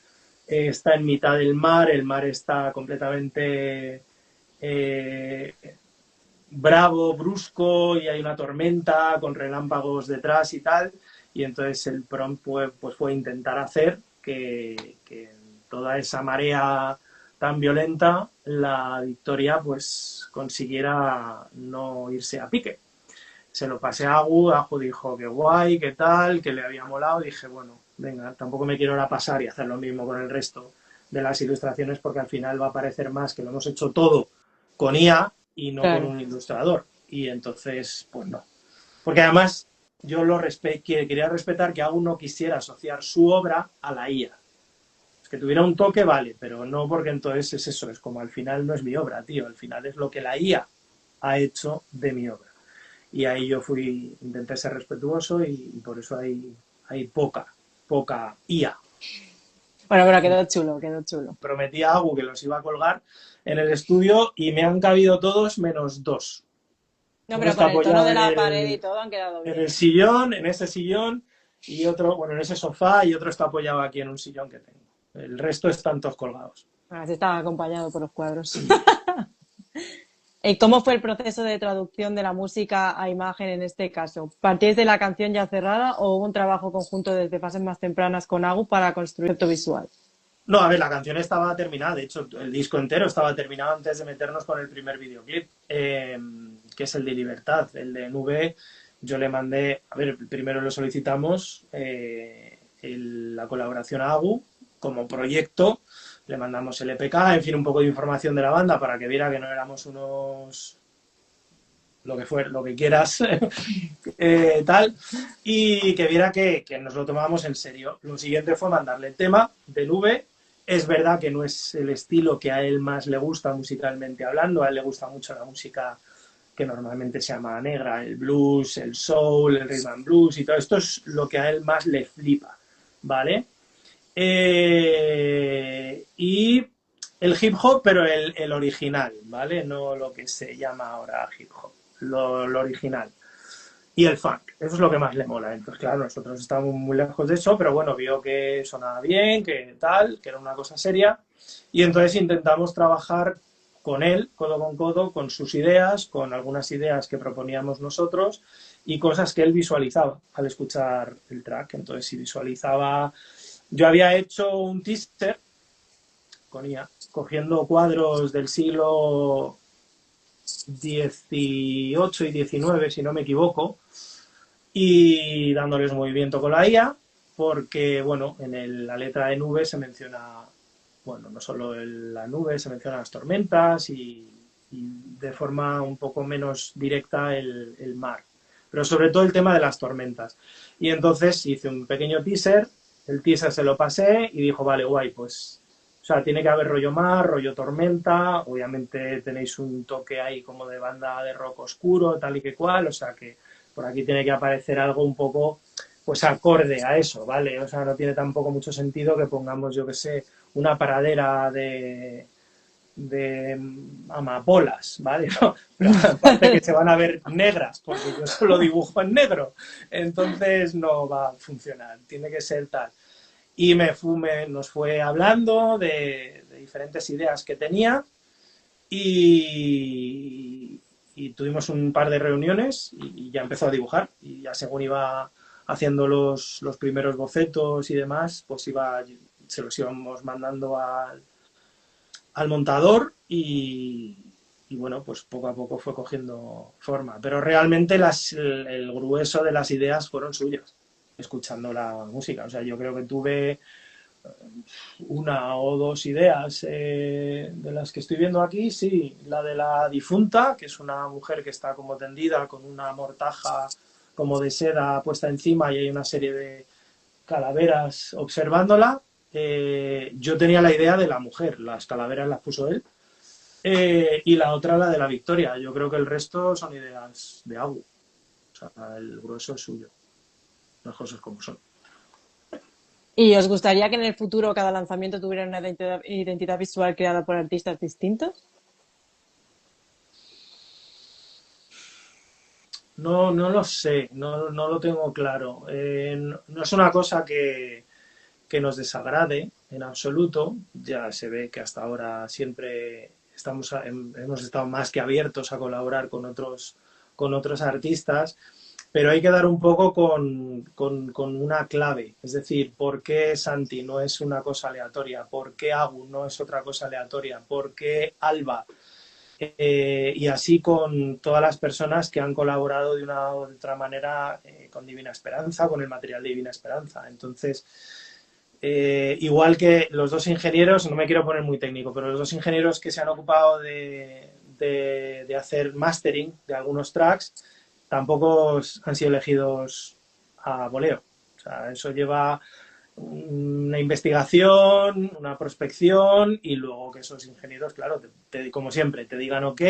está en mitad del mar, el mar está completamente bravo, brusco y hay una tormenta con relámpagos detrás y tal, y entonces el prompt pues fue intentar hacer que toda esa marea tan violenta, la Victoria pues consiguiera no irse a pique. Se lo pasé a Agu, Agu dijo que guay, que tal, que le había molado, dije, bueno, venga, tampoco me quiero ahora pasar y hacer lo mismo con el resto de las ilustraciones porque al final va a parecer más que lo hemos hecho todo con IA y no con un ilustrador. Y entonces, pues no. Porque además yo quería respetar que Agu no quisiera asociar su obra a la IA. Que tuviera un toque, vale, pero no porque entonces es eso, es como al final no es mi obra, tío, al final es lo que la IA ha hecho de mi obra. Y ahí yo intenté ser respetuoso y por eso hay poca IA. Bueno, pero quedó chulo, quedó chulo. Prometí a Agu que los iba a colgar en el estudio y me han cabido todos menos dos. No, Uno pero está con el tono apoyado de la pared y todo han quedado en el bien. sillón, en ese sillón, y otro, bueno, en ese sofá, y otro está apoyado aquí en un sillón que tengo. El resto están todos colgados. Así estaba acompañado por los cuadros. ¿Cómo fue el proceso de traducción de la música a imagen en este caso? ¿Partíais de la canción ya cerrada o hubo un trabajo conjunto desde fases más tempranas con Agu para construir el visual? No, a ver, la canción estaba terminada, de hecho, el disco entero estaba terminado antes de meternos con el primer videoclip, que es el de Libertad, el de Nube. Yo le mandé, a ver, primero lo solicitamos, la colaboración a Agu como proyecto, le mandamos el EPK, en fin, un poco de información de la banda para que viera que no éramos unos lo que fuera, lo que quieras, tal, y que viera que nos lo tomábamos en serio. Lo siguiente fue mandarle el tema de Nube. Es verdad que no es el estilo que a él más le gusta musicalmente hablando, a él le gusta mucho la música que normalmente se llama negra, el blues, el soul, el rhythm and blues y todo esto es lo que a él más le flipa, ¿vale? Y el hip hop, pero el original, ¿vale? No lo que se llama ahora hip hop, lo original. Y el funk, eso es lo que más le mola. Entonces, claro, nosotros estamos muy lejos de eso, pero bueno, vio que sonaba bien, que tal, que era una cosa seria. Y entonces intentamos trabajar con él, codo con codo, con sus ideas, con algunas ideas que proponíamos nosotros y cosas que él visualizaba al escuchar el track. Entonces, si visualizaba. Yo había hecho un teaser con IA, cogiendo cuadros del siglo XVIII y XIX, si no me equivoco, y dándoles movimiento con la IA, porque, bueno, la letra de Nube se menciona, bueno, no solo la nube, se mencionan las tormentas y de forma un poco menos directa el mar, pero sobre todo el tema de las tormentas. Y entonces hice un pequeño teaser, el teaser se lo pasé y dijo, vale, guay, pues, o sea, tiene que haber rollo mar, rollo tormenta, obviamente tenéis un toque ahí como de banda de rock oscuro, tal y que cual, o sea que por aquí tiene que aparecer algo un poco, pues acorde a eso, ¿vale? O sea, no tiene tampoco mucho sentido que pongamos, yo que sé, una paradera de amapolas, ¿vale? No, pero aparte que se van a ver negras, porque yo solo dibujo en negro, entonces no va a funcionar, tiene que ser tal. Y nos fue hablando de diferentes ideas que tenía y tuvimos un par de reuniones y ya empezó a dibujar y ya según iba haciendo los primeros bocetos y demás, pues se los íbamos mandando al montador y bueno, pues poco a poco fue cogiendo forma. Pero realmente el grueso de las ideas fueron suyas, escuchando la música. O sea, yo creo que tuve una o dos ideas de las que estoy viendo aquí, sí. La de la difunta, que es una mujer que está como tendida con una mortaja como de seda puesta encima y hay una serie de calaveras observándola. Yo tenía la idea de la mujer, las calaveras las puso él, y la otra la de la Victoria. Yo creo que el resto son ideas de Agu. O sea, el grueso es suyo. Las cosas como son. ¿Y os gustaría que en el futuro cada lanzamiento tuviera una identidad visual creada por artistas distintos? No, no lo sé, no lo tengo claro. No es una cosa que nos desagrade en absoluto. Ya se ve que hasta ahora siempre hemos estado más que abiertos a colaborar con otros artistas, pero hay que dar un poco con una clave. Es decir, ¿por qué Santi no es una cosa aleatoria? ¿Por qué Agu no es otra cosa aleatoria? ¿Por qué Alba? Y así con todas las personas que han colaborado de una u otra manera con Divina Esperanza, con el material de Divina Esperanza. Entonces, igual que los dos ingenieros, no me quiero poner muy técnico, pero los dos ingenieros que se han ocupado de hacer mastering de algunos tracks, tampoco han sido elegidos a voleo. O sea, eso lleva una investigación, una prospección y luego que esos ingenieros, claro, como siempre, te digan ok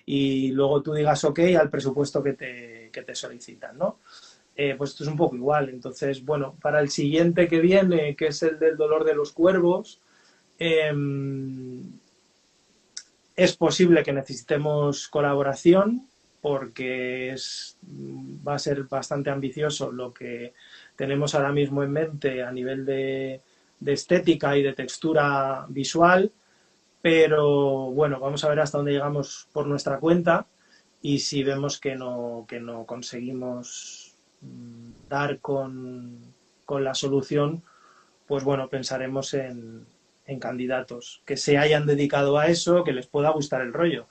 y luego tú digas ok al presupuesto que te solicitan, ¿no? pues esto es un poco igual. Entonces, bueno, para el siguiente que viene, que es el del dolor de los cuervos, eh, es posible que necesitemos colaboración porque va a ser bastante ambicioso lo que tenemos ahora mismo en mente a nivel de estética y de textura visual, pero bueno, vamos a ver hasta dónde llegamos por nuestra cuenta y si vemos que no conseguimos dar con la solución, pues bueno, pensaremos en candidatos que se hayan dedicado a eso, que les pueda gustar el rollo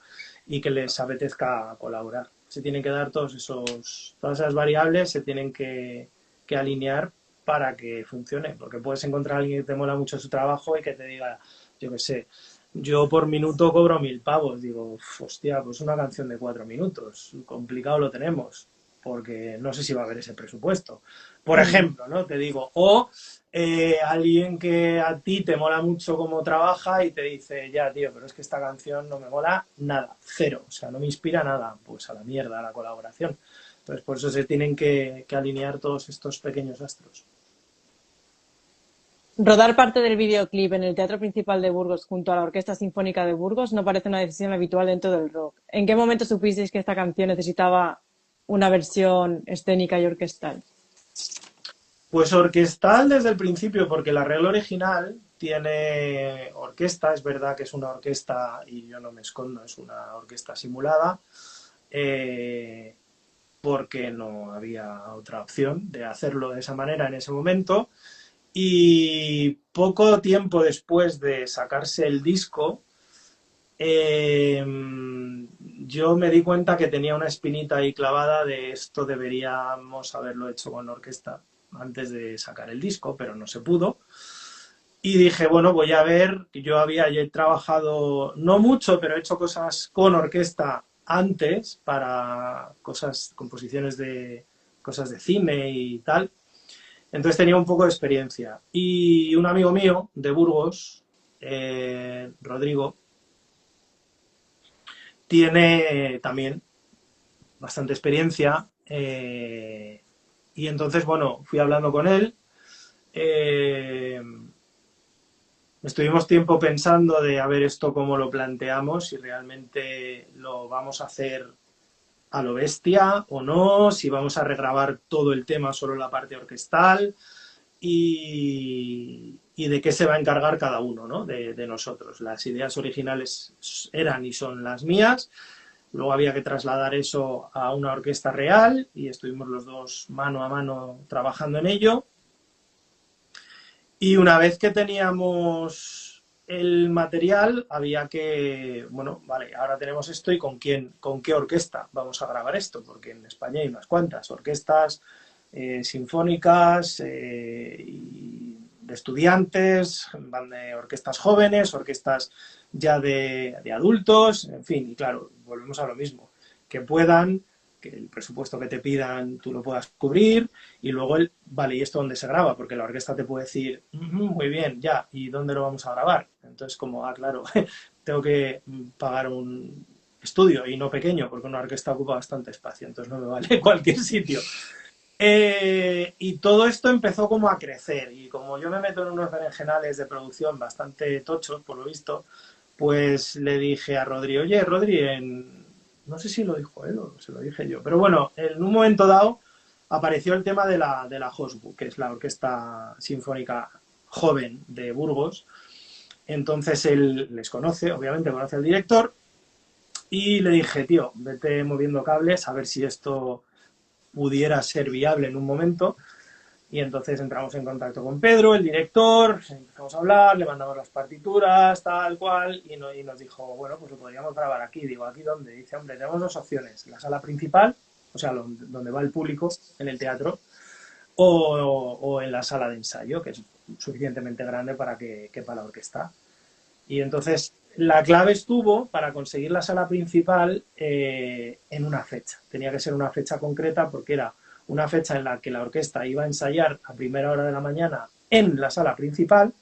y que les apetezca colaborar. Se tienen que dar todas esas variables, se tienen que alinear para que funcione, porque puedes encontrar a alguien que te mola mucho su trabajo y que te diga, yo qué sé, yo por minuto cobro 1000 pavos. Digo, hostia, pues una canción de 4 minutos, complicado lo tenemos, porque no sé si va a haber ese presupuesto. Por Mm. ejemplo, ¿no? Te digo, o alguien que a ti te mola mucho cómo trabaja y te dice, ya, tío, pero es que esta canción no me mola nada, cero, o sea, no me inspira nada, pues a la mierda la colaboración. Entonces, por eso se tienen que alinear todos estos pequeños astros. Rodar parte del videoclip en el Teatro Principal de Burgos junto a la Orquesta Sinfónica de Burgos no parece una decisión habitual dentro del rock. ¿En qué momento supisteis que esta canción necesitaba una versión escénica y orquestal? Pues orquestal desde el principio, porque el arreglo original tiene orquesta, es verdad que es una orquesta, y yo no me escondo, es una orquesta simulada, eh, porque no había otra opción de hacerlo de esa manera en ese momento. Y poco tiempo después de sacarse el disco, eh, yo me di cuenta que tenía una espinita ahí clavada de esto deberíamos haberlo hecho con orquesta antes de sacar el disco, pero no se pudo. Y dije, bueno, voy a ver, yo había ya trabajado, no mucho, pero he hecho cosas con orquesta antes para cosas, composiciones de cosas de cine y tal. Entonces tenía un poco de experiencia. Y un amigo mío de Burgos, Rodrigo, tiene también bastante experiencia. Y entonces, bueno, fui hablando con él. Eh, Estuvimos tiempo pensando de a ver esto cómo lo planteamos, si realmente lo vamos a hacer a lo bestia o no, si vamos a regrabar todo el tema, solo la parte orquestal y de qué se va a encargar cada uno, ¿no? de nosotros. Las ideas originales eran y son las mías. Luego había que trasladar eso a una orquesta real y estuvimos los dos mano a mano trabajando en ello. Y una vez que teníamos el material, había que, bueno, vale, ahora tenemos esto y con qué orquesta vamos a grabar esto, porque en España hay unas cuantas orquestas sinfónicas, de estudiantes, van de orquestas jóvenes, orquestas ya de adultos, en fin, y claro, volvemos a lo mismo, que puedan, que el presupuesto que te pidan tú lo puedas cubrir, y luego vale, ¿y esto dónde se graba? Porque la orquesta te puede decir, muy bien, ya, ¿y dónde lo vamos a grabar? Entonces, como, claro, tengo que pagar un estudio y no pequeño, porque una orquesta ocupa bastante espacio, entonces no me vale cualquier sitio. Y todo esto empezó como a crecer y como yo me meto en unos berenjenales de producción bastante tochos, por lo visto, pues le dije a Rodri, oye, Rodri, no sé si lo dijo él o se lo dije yo, pero bueno, en un momento dado apareció el tema de la HOSBU, que es la Orquesta Sinfónica Joven de Burgos. Entonces él les conoce, obviamente conoce al director, y le dije, tío, vete moviendo cables a ver si esto pudiera ser viable en un momento. Y entonces entramos en contacto con Pedro, el director, empezamos a hablar, le mandamos las partituras, tal cual, y nos dijo, bueno, pues lo podríamos grabar aquí. Digo, ¿aquí dónde? Dice, hombre, tenemos dos opciones, la sala principal, o sea, donde va el público, en el teatro, o en la sala de ensayo, que es suficientemente grande para que quepa la orquesta. Y entonces la clave estuvo para conseguir la sala principal en una fecha. Tenía que ser una fecha concreta porque era una fecha en la que la orquesta iba a ensayar a primera hora de la mañana en la sala principal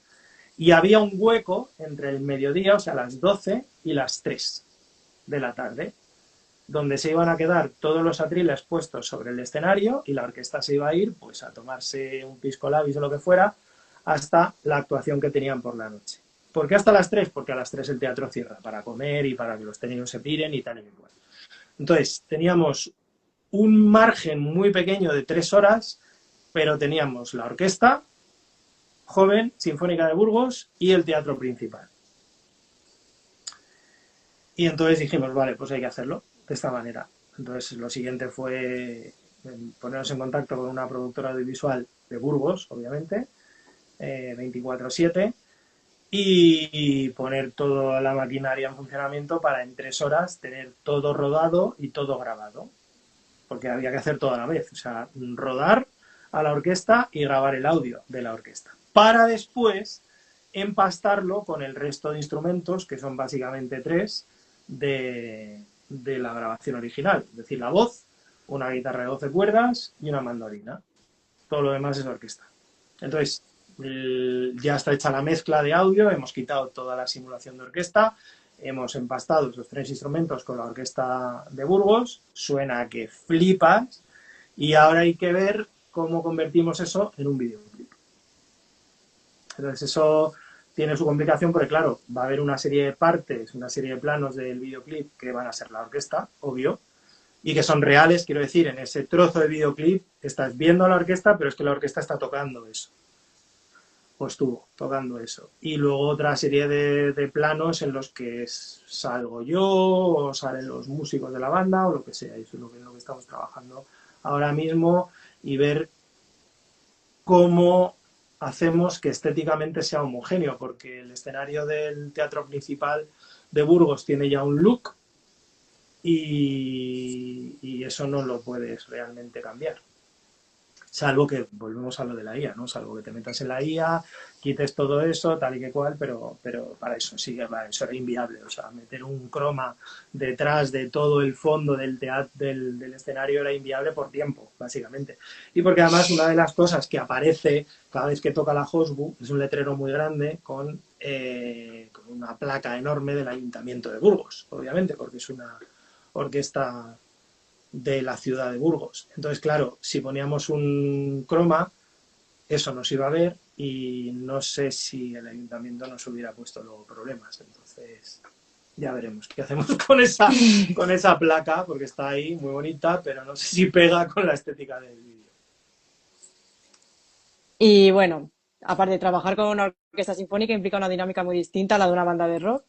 y había un hueco entre el mediodía, o sea, las 12 y las 3 de la tarde donde se iban a quedar todos los atriles puestos sobre el escenario y la orquesta se iba a ir pues a tomarse un pisco labis o lo que fuera hasta la actuación que tenían por la noche. ¿Por qué hasta las 3? Porque a las 3 el teatro cierra para comer y para que los técnicos se piren y tal y igual. Entonces, teníamos un margen muy pequeño de 3 horas, pero teníamos la orquesta joven, Sinfónica de Burgos, y el teatro principal. Y entonces dijimos, vale, pues hay que hacerlo de esta manera. Entonces lo siguiente fue ponernos en contacto con una productora audiovisual de Burgos, obviamente, 24/7, y poner toda la maquinaria en funcionamiento para en 3 horas tener todo rodado y todo grabado. Porque había que hacer todo a la vez, o sea, rodar a la orquesta y grabar el audio de la orquesta. Para después empastarlo con el resto de instrumentos, que son básicamente 3, de la grabación original. Es decir, la voz, una guitarra de 12 cuerdas y una mandolina. Todo lo demás es orquesta. Entonces, ya está hecha la mezcla de audio, hemos quitado toda la simulación de orquesta, hemos empastado esos 3 instrumentos con la orquesta de Burgos, suena que flipas, y ahora hay que ver cómo convertimos eso en un videoclip. Entonces eso tiene su complicación porque, claro, va a haber una serie de partes, una serie de planos del videoclip que van a ser la orquesta, obvio, y que son reales, quiero decir, en ese trozo de videoclip estás viendo a la orquesta, pero es que la orquesta está tocando eso. O estuvo tocando eso. Y luego otra serie de planos en los que salgo yo, o salen los músicos de la banda, o lo que sea. Eso es lo que estamos trabajando ahora mismo, y ver cómo hacemos que estéticamente sea homogéneo, porque el escenario del teatro principal de Burgos tiene ya un look y eso no lo puedes realmente cambiar. Salvo que volvemos a lo de la IA, ¿no? Salvo que te metas en la IA, quites todo eso, tal y que cual, pero para eso sí, eso era inviable. O sea, meter un croma detrás de todo el fondo del teatro, del escenario era inviable por tiempo, básicamente. Y porque además una de las cosas que aparece cada vez que toca la Josbu es un letrero muy grande con una placa enorme del Ayuntamiento de Burgos, obviamente, porque es una orquesta de la ciudad de Burgos. Entonces, claro, si poníamos un croma, eso nos iba a ver y no sé si el ayuntamiento nos hubiera puesto luego problemas. Entonces, ya veremos qué hacemos con esa placa, porque está ahí muy bonita, pero no sé si pega con la estética del vídeo. Y bueno, aparte de trabajar con una orquesta sinfónica, implica una dinámica muy distinta a la de una banda de rock.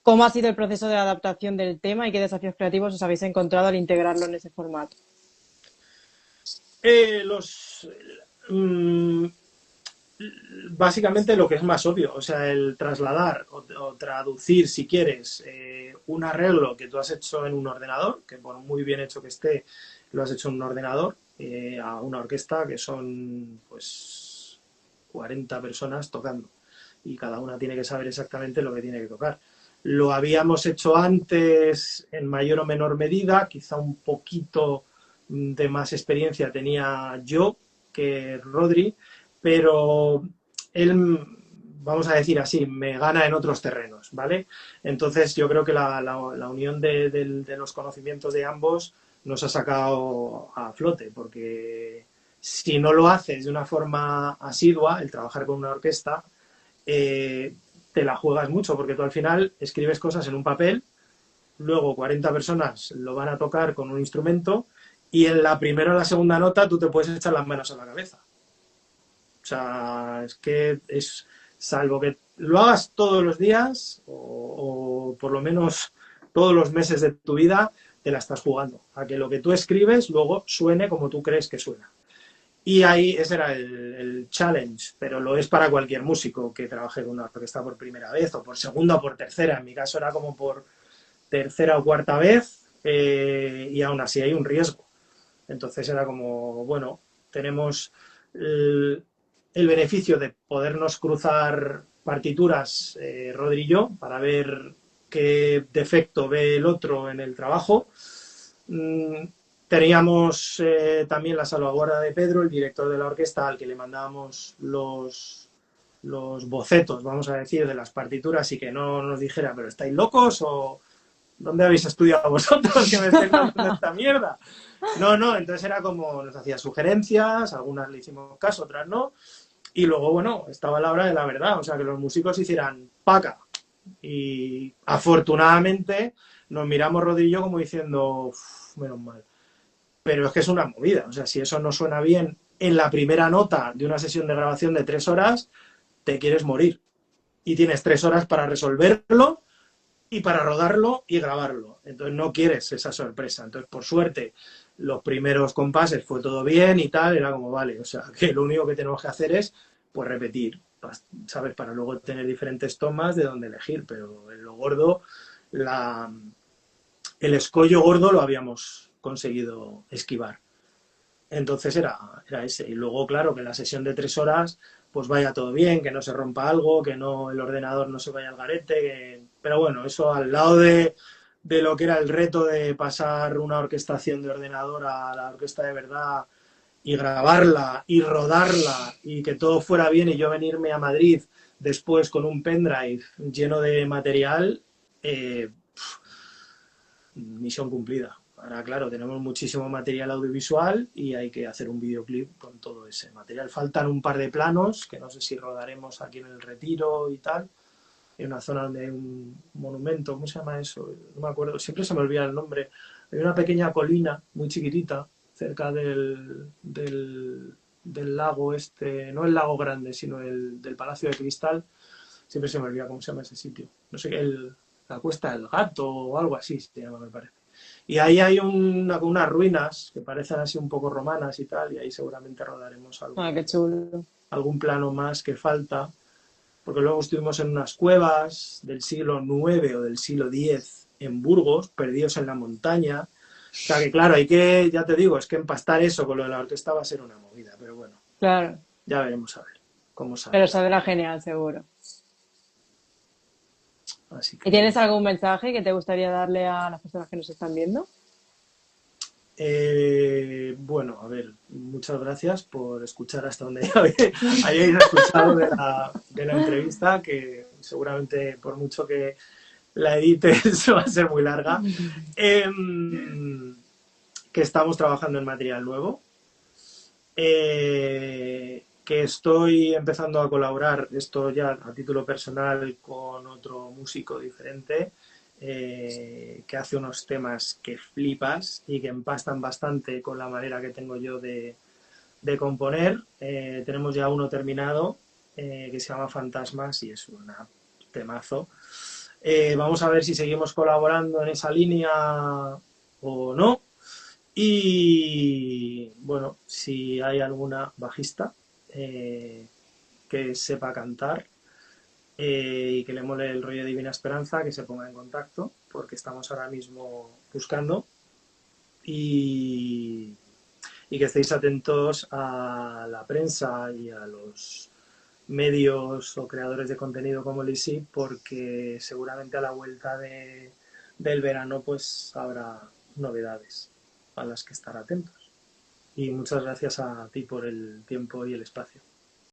¿Cómo ha sido el proceso de adaptación del tema y qué desafíos creativos os habéis encontrado al integrarlo en ese formato? Básicamente lo que es más obvio, o sea, el trasladar o traducir, si quieres, un arreglo que tú has hecho en un ordenador, que por muy bien hecho que esté, lo has hecho en un ordenador, a una orquesta que son pues 40 personas tocando y cada una tiene que saber exactamente lo que tiene que tocar. Lo habíamos hecho antes en mayor o menor medida, quizá un poquito de más experiencia tenía yo que Rodri, pero él, vamos a decir así, me gana en otros terrenos, ¿vale? Entonces yo creo que la unión de los conocimientos de ambos nos ha sacado a flote, porque si no lo haces de una forma asidua, el trabajar con una orquesta, te la juegas mucho, porque tú al final escribes cosas en un papel, luego 40 personas lo van a tocar con un instrumento y en la primera o la segunda nota tú te puedes echar las manos a la cabeza. O sea, es que es, salvo que lo hagas todos los días o por lo menos todos los meses de tu vida, te la estás jugando. A que lo que tú escribes luego suene como tú crees que suena. Y ahí ese era el challenge, pero lo es para cualquier músico que trabaje con una orquesta por primera vez, o por segunda o por tercera. En mi caso era como por tercera o cuarta vez, y aún así hay un riesgo. Entonces era como, bueno, tenemos el beneficio de podernos cruzar partituras, Rodri y yo, para ver qué defecto ve el otro en el trabajo. Teníamos también la salvaguarda de Pedro, el director de la orquesta, al que le mandábamos los bocetos, vamos a decir, de las partituras y que no nos dijera, pero ¿estáis locos? ¿dónde habéis estudiado vosotros que me estáis dando esta mierda? No, no, entonces era como, nos hacía sugerencias, algunas le hicimos caso, otras no, y luego, bueno, estaba la hora de la verdad, o sea, que los músicos hicieran paca, y afortunadamente nos miramos Rodri y yo como diciendo, menos mal. Pero es que es una movida, o sea, si eso no suena bien en la primera nota de una sesión de grabación de 3 horas, te quieres morir. Y tienes 3 horas para resolverlo y para rodarlo y grabarlo. Entonces no quieres esa sorpresa. Entonces, por suerte, los primeros compases fue todo bien y tal, era como, vale, o sea, que lo único que tenemos que hacer es, pues, repetir, ¿sabes? Para luego tener diferentes tomas de donde elegir, pero en lo gordo, el escollo gordo lo habíamos conseguido esquivar. Entonces era ese. Y luego, claro, que la sesión de 3 horas pues vaya todo bien, que no se rompa algo, que no el ordenador no se vaya al garete. Pero bueno, eso al lado de lo que era el reto de pasar una orquestación de ordenador a la orquesta de verdad y grabarla y rodarla y que todo fuera bien y yo venirme a Madrid después con un pendrive lleno de material, misión cumplida. Ahora, claro, tenemos muchísimo material audiovisual y hay que hacer un videoclip con todo ese material. Faltan un par de planos, que no sé si rodaremos aquí en el Retiro y tal. Hay una zona donde hay un monumento, ¿cómo se llama eso? No me acuerdo, siempre se me olvida el nombre. Hay una pequeña colina muy chiquitita cerca del lago este, no el lago grande, sino el del Palacio de Cristal. Siempre se me olvida cómo se llama ese sitio. No sé, la Cuesta del Gato o algo así se llama, me parece. Y ahí hay unas ruinas que parecen así un poco romanas y tal, y ahí seguramente rodaremos Ah, qué chulo. algún plano más que falta, porque luego estuvimos en unas cuevas del siglo IX o del siglo X en Burgos, perdidos en la montaña. O sea que claro, ya te digo, es que empastar eso con lo de la orquesta va a ser una movida, pero bueno, Claro, ya veremos a ver cómo pero sale. saldrá genial, seguro. Así ¿Y que tienes algún mensaje que te gustaría darle a las personas que nos están viendo? Bueno, a ver, muchas gracias por escuchar hasta donde hayáis escuchado de la entrevista, que seguramente por mucho que la edites va a ser muy larga. Que estamos trabajando en material nuevo, que estoy empezando a colaborar, esto ya a título personal, con otro músico diferente, que hace unos temas que flipas y que empastan bastante con la manera que tengo yo de componer. Tenemos ya uno terminado, que se llama Fantasmas y es un temazo. Vamos a ver si seguimos colaborando en esa línea o no. Y bueno, si hay alguna bajista que sepa cantar y que le mole el rollo de Divina Esperanza, que se ponga en contacto, porque estamos ahora mismo buscando. Y, y que estéis atentos a la prensa y a los medios o creadores de contenido como Lisi, porque seguramente a la vuelta del verano pues habrá novedades a las que estar atentos. Y muchas gracias a ti por el tiempo y el espacio.